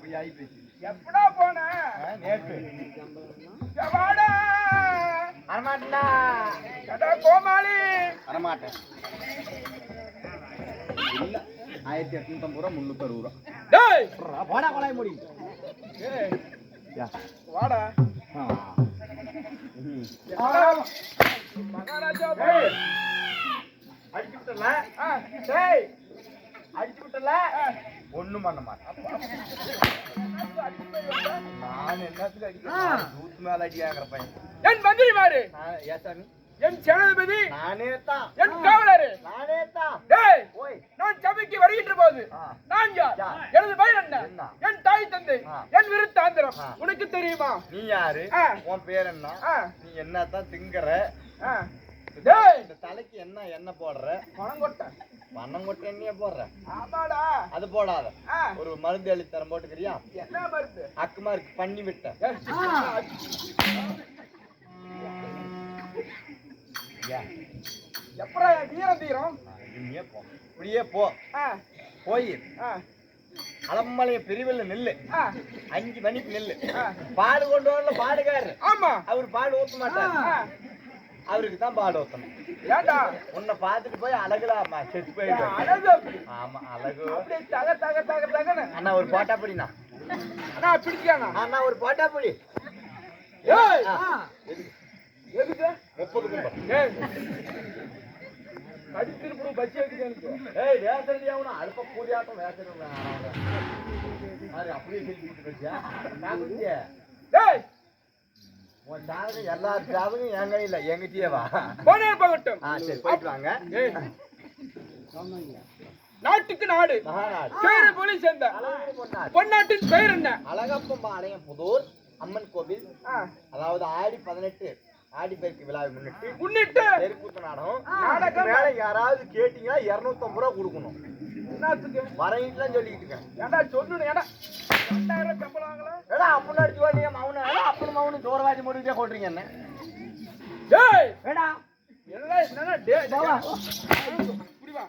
அப்படி ஆகி போச்சு. எப்படா போன? நேற்று. வாடா. வரமாட்டா. கடா கோமாளி. வரமாட்டேன். இல்ல 1850 ரூபா 360 ரூபா. டேய் போடா கொலாய் முடி. ஏய் வாடா. மகாராஜா டேய் அடிச்சு விட்டல. டேய் அடிச்சு விட்டல. ஒண்ணும் பண்ண மாட்டேன். நான் என்னத்துக்கு அடிக்கிறேன்? தூத்து மேல அடியாங்கிற பையன். என் மந்திரி மாறு. ஏசாமி என் சேனாதிபதி நானே தான். என் காவலரே நானே தான். டேய் ஓய் நான் சபைக்கு வருகின்ற போது நான் யார்? எனது பெயர் என்ன? என் தாய் தந்தை என் விருத்தாந்திரம் உனக்கு தெரியுமா? நீ யாரு? உன் பேர் என்ன? நீ என்னத்தான் திங்கற? டேய் இந்த தலைக்கு என்ன என்ன போடுற? பணங்கொட்டை. பணங்கொட்டை எண்ணெய போடுற? ஆமாடா. அது போடாத. ஒரு மருந்து எழுதி தரம் போட்டுக்கிறியா? என்ன மருந்து? அக்குமா இருக்கு பண்ணி விட்ட. எப்படா வீரம் தீரம்? நீயே போ. இப்படியே போ. போய் அலமலைய பிரிவில் நெல்லு 5 மணிக்கு நெல்லு. பாடு கொண்டு வரல பாடுகாரு. ஆமா அவரு பாடு ஊத்த மாட்டாரு. அவருக்கு தான் பாடு ஊத்தணும். ஏண்டா உன்னை பார்த்துட்டு போய் அழகுலாமா செத்து போயிடு. அழகு அப்படி. ஆமா அழகு. அப்படியே தக தக தக தகன்னு. அண்ணா ஒரு போட்டா பிடினா. அண்ணா பிடிச்சானா? அண்ணா ஒரு போட்டா பிடி. ஏய் எதுக்கு 30 கும்பம். ஏய் கடிச்சிருப்பு பச்சி எடுத்து. ஏய் வேசல்டி அவன அல்ப கூடியாட்டம் வேசல்ல. அरे அப்படியே செஞ்சிட்டு இருக்கியா? நான் குடிச்சே. ஏய் உன் சாதக எல்லா சாதகம் என் கையில எங்கட்டியே வா. போனே போகட்டும். சரி போயிட்டு வாங்க. ஏய் நாட்டுக்கு நாடு மகாராஜ் பேரு போலி சேர்ந்த பொன்னாட்டின் பெயர் என்ன? அழகப்பம்பாளையம் புதூர் அம்மன் கோவில். அதாவது ஆடி 18 ஆடி பெருக்கு விழாவை முன்னிட்டு தெருக்கூத்து நாடகம். மேல யாராவது கேட்டீங்கன்னா 250 ரூபா கொடுக்கணும். என்னத்துக்கு வரையிட்டுலாம் சொல்லிக்கிட்டு இருக்கேன். ஏண்டா சொல்லணும். ஏடா 2000 சம்பளம் வாங்கலாம். ஏடா அப்படி அடிச்சு வாங்க மவுன. அப்படி மவுனு தோரவாதி முடிஞ்சே கொள்றீங்க என்ன? டேய் ஏடா எல்லாம் என்னன்னா டேய் வா இப்படி வா.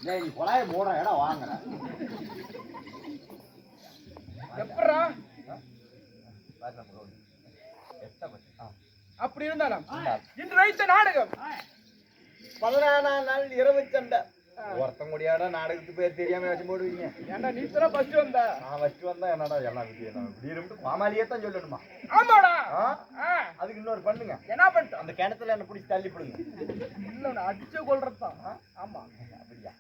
டேய் நீ கொலாய மூடுற ஏடா வாங்குற. எப்பறா அப்படி இருந்தாலும் இன்று வைத்த நாடகம் 14ஆம் நாள் இரவு சண்டை. ஒருத்தன் முடியாடா நாடகத்துக்கு பேர் தெரியாம வச்சு போடுவீங்க. ஏண்டா நீ தான் ஃபர்ஸ்ட் வந்த. நான் வச்சு வந்தா என்னடா எல்லாம் விட்டு மாமாலியே தான் சொல்லணுமா? ஆமாடா. அதுக்கு இன்னொரு பண்ணுங்க. என்ன பண்ணிட்டு அந்த கிணத்துல என்ன பிடிச்சி தள்ளி போடுங்க. இல்ல நான் அடிச்சு கொல்றதான். ஆமா அப்படியா?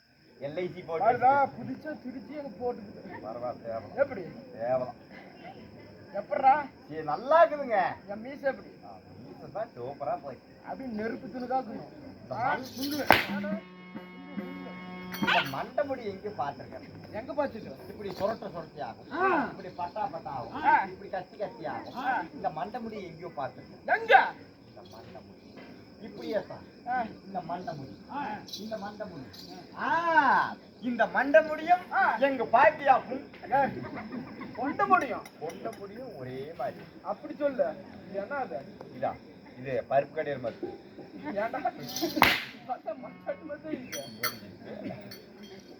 எல்ஐசி போட்டு புடிச்சு திருச்சி எனக்கு போட்டு பரவாயில்ல தேவலாம். எப்படி தேவலாம் எப்படா? சரி நல்லா இருக்குதுங்க. என் மீச எப்படி? மீச தான் சூப்பரா போய் அப்படி நெருப்பு துணுதாக்கணும். இந்த மண்டை முடி எங்க பாத்துருக்கேன்? எங்க பாத்துக்க? இப்படி சுரட்டி ஆகும். இப்படி பட்டா ஆகும். இப்படி கத்தி ஆகும். இந்த மண்டை முடி எங்கேயோ பாத்துருக்கேன். எங்க? இந்த மண்டை முடி இப்படியே தான். இந்த மண்டை முடி இந்த மண்டை முடி இந்த மண்டை முடியும் எங்க பாட்டியாக்கும் கொண்ட முடியும் ஒரே மாதிரி. அப்படி சொல்லு. என்ன அது? இதா இது பருப்பு கடையில் மாதிரி.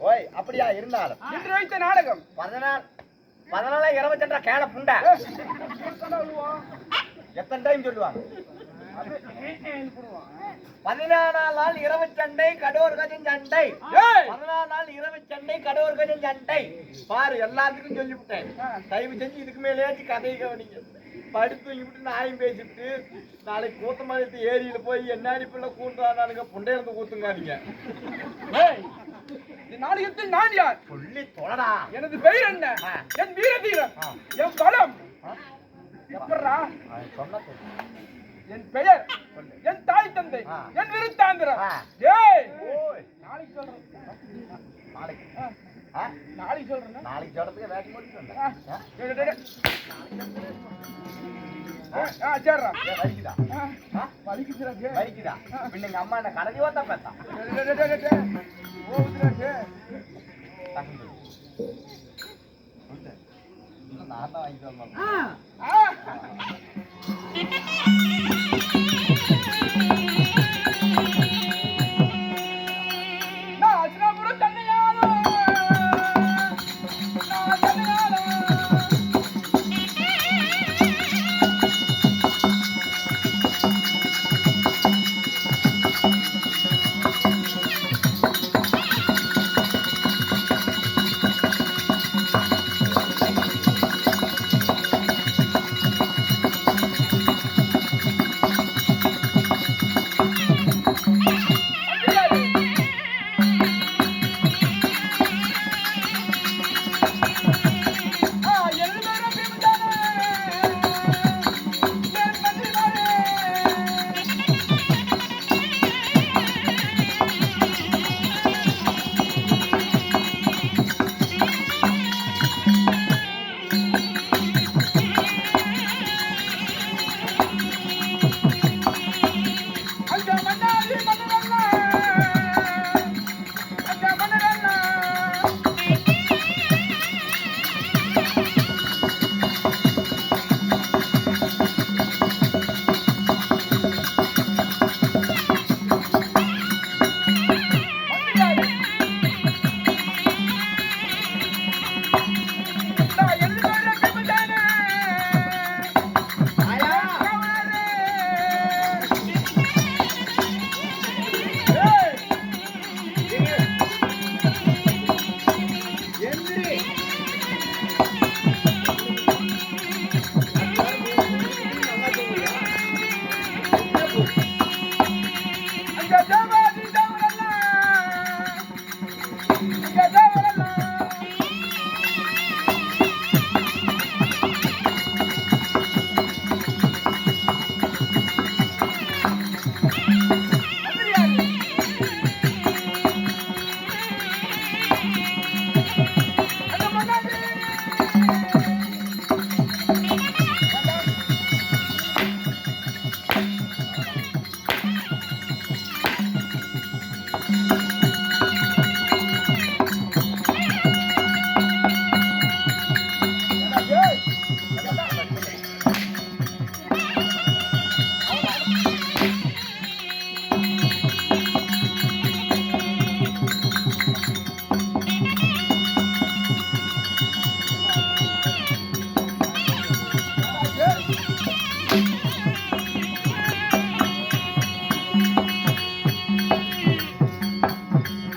ஓய் அப்படியா இருந்தாலும் இன்று வைத்த நாடகம் 14 22 கேள புண்டை. எத்தனை டைம் சொல்லுவாங்க? 14ஆம் நாள் இரவு சண்டை கடோர் கஜன் சண்டை. 14ஆம் நாள் இரவு சண்டை கடோர் கஜன் சண்டை. பாரு எல்லாத்துக்கும் சொல்லிவிட்டேன். தயவு செஞ்சு இதுக்கு மேலேயாச்சும் கதையை கவனிங்க. படுத்து விட்டு நாயும் பேசிட்டு நாளைக்கு கூத்தமலைத்து ஏரியில போய் என்னாடி பிள்ளை கூட்டானானுங்க புண்டை இருந்து கூத்துங்காதீங்க. நாடகத்தில் நான் யார் சொல்லி தொலைடா. எனது பெயர் என்ன? என் வீரதீரம் என் பலம் எப்படா? சொன்ன என் பெயர் என் தாய் தந்தை என் விருத்தாந்திரம். நாளைக்கு சொல்றேன். நாளைக்கு சொல்றேன். நாளைக்கு சொல்றதுக்கு வேட்டி முடிச்சு சரிடா. வலிக்குதா? பின்ன எங்க அம்மா என்ன கடையோ தான் பேசான். நான் தான் வாங்கிட்டு வந்தேன். நான் தன்னையாலும்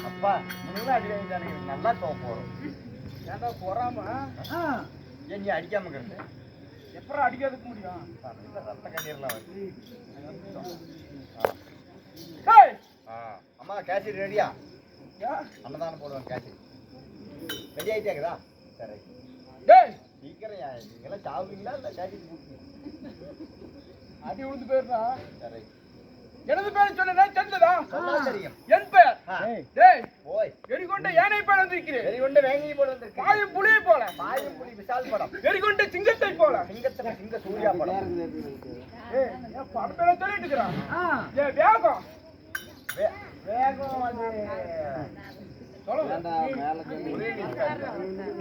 அப்பா முன்னாடி அடி வாங்கிட்டு எனக்கு நல்லா போறோம். ஏன்டா பொறாம ஏன் நீ அடிக்காம இருக்கிறது? எப்பறம் அடிக்காதுக்க முடியும்? ரத்த கண்ணீர்லாம் வருது. டேய் அம்மா கேசரி ரெடியா? யா அன்னதானம் போடுவாங்க கேசரி. ரெடி ஆயிட்டாங்கதா? சரி. டேய் சீக்கிரம் நீங்களாம் சாப்பிடுவீங்களா இல்லை கேசரி போட்டுவீங்க? அடி விழுந்து போயிருந்தா. சரி. எனது பேர் சொன்னா தெரிஞ்சதா? சொன்னா தெரியும். என் பெயர் டேய் போய் வெறிகொண்ட யானை போல வந்திருக்கிறேன். வெறிகொண்ட வேங்கி போல வந்திருக்கு. பாயும் புலியை போல. பாயும் புலி விசால் படம். வெறிகொண்ட சிங்கத்தை போல. சிங்கத்துல சிங்க சூர்யா படம். ஏய் என் படத்துல சொல்லிட்டு இருக்கறான். ஏய் வேகம் வேகம் அது சொல்லுங்க. மேல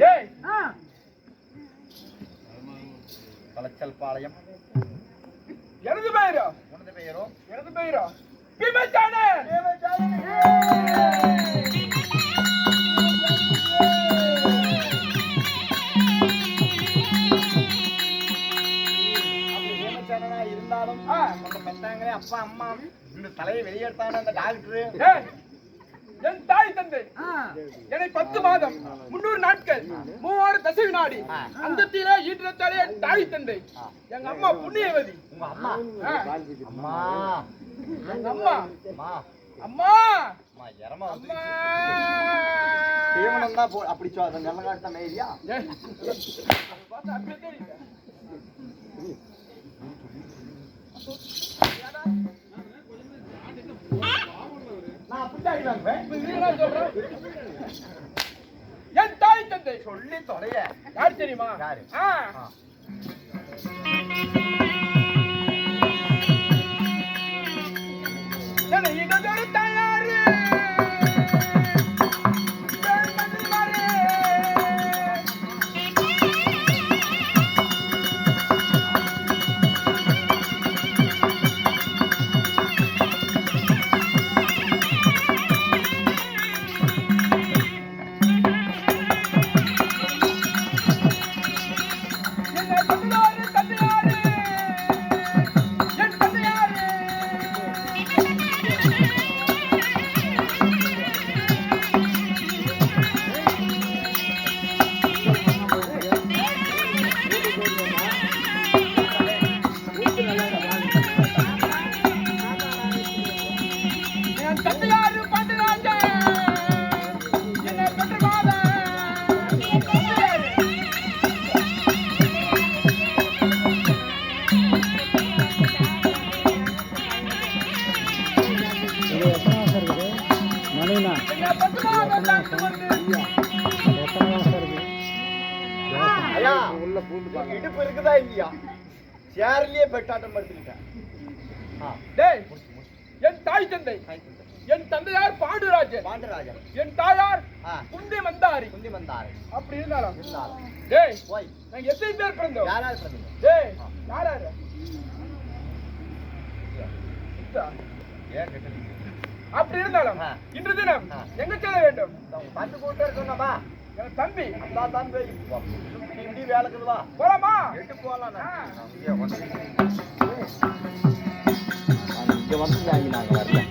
டேய் கலச்சல் பாளையம். எனது பெயரோ? உனது பெயரோ? எனது பெயரோ பீமச்சானன். இருந்தாலும் பெற்றாங்களே அப்பா அம்மா இந்த தலையை வெளியெடுத்தான அந்த டாக்டரு. என் தாய் தந்தை என்னை 10 மாதம் 300 நாட்கள் 3000 தசை வினாடி அந்த தீர ஈற்றத்தாலே என் தாய் தந்தை. எங்க அம்மா புண்ணியவதி. உங்க அம்மா? அம்மா எங்க அம்மா அம்மா அம்மா அம்மா எரமா வந்து அம்மா தீவனம் தான் போ அப்படி சோ அந்த நல்ல காட்ட மேரியா? பார்த்தா அப்படியே தெரியுது. நான் அப்படிதான் சொல்றேன். என் தாய் தந்தை சொல்லி தொலைய யார் தெரியுமா? யாரு? என்னை இடதொரு தயாரு இடுப்பு இருக்குதா இல்லையா? சேர்லயே பெட்டாட்டம் படுத்துக்கிட்டேன். டேய் என் தாய் தந்தை என் தந்தையார் பாண்டுராஜன். பாண்டராஜன். என் தாயார் குந்தி மந்தாரி. குந்தி மந்தாரி. அப்படி இருந்தாலும் இருந்தாலும் டேய் போய் நாங்க எத்தனை பேர் பிறந்தோம்? யாராவது பிறந்தீங்க? டேய் யாராரு? ஏன் கேட்டீங்க? அப்படி இருந்தாலும் இன்று தினம் எங்க செல்ல வேண்டும்? பட்டு கூட்ட சொன்னப்பா என் தம்பி அந்த தம்பி இப்படி வேலைக்குதுவா போலாமா? எட்டு போகலாம். இங்க வந்து நாங்க வரல.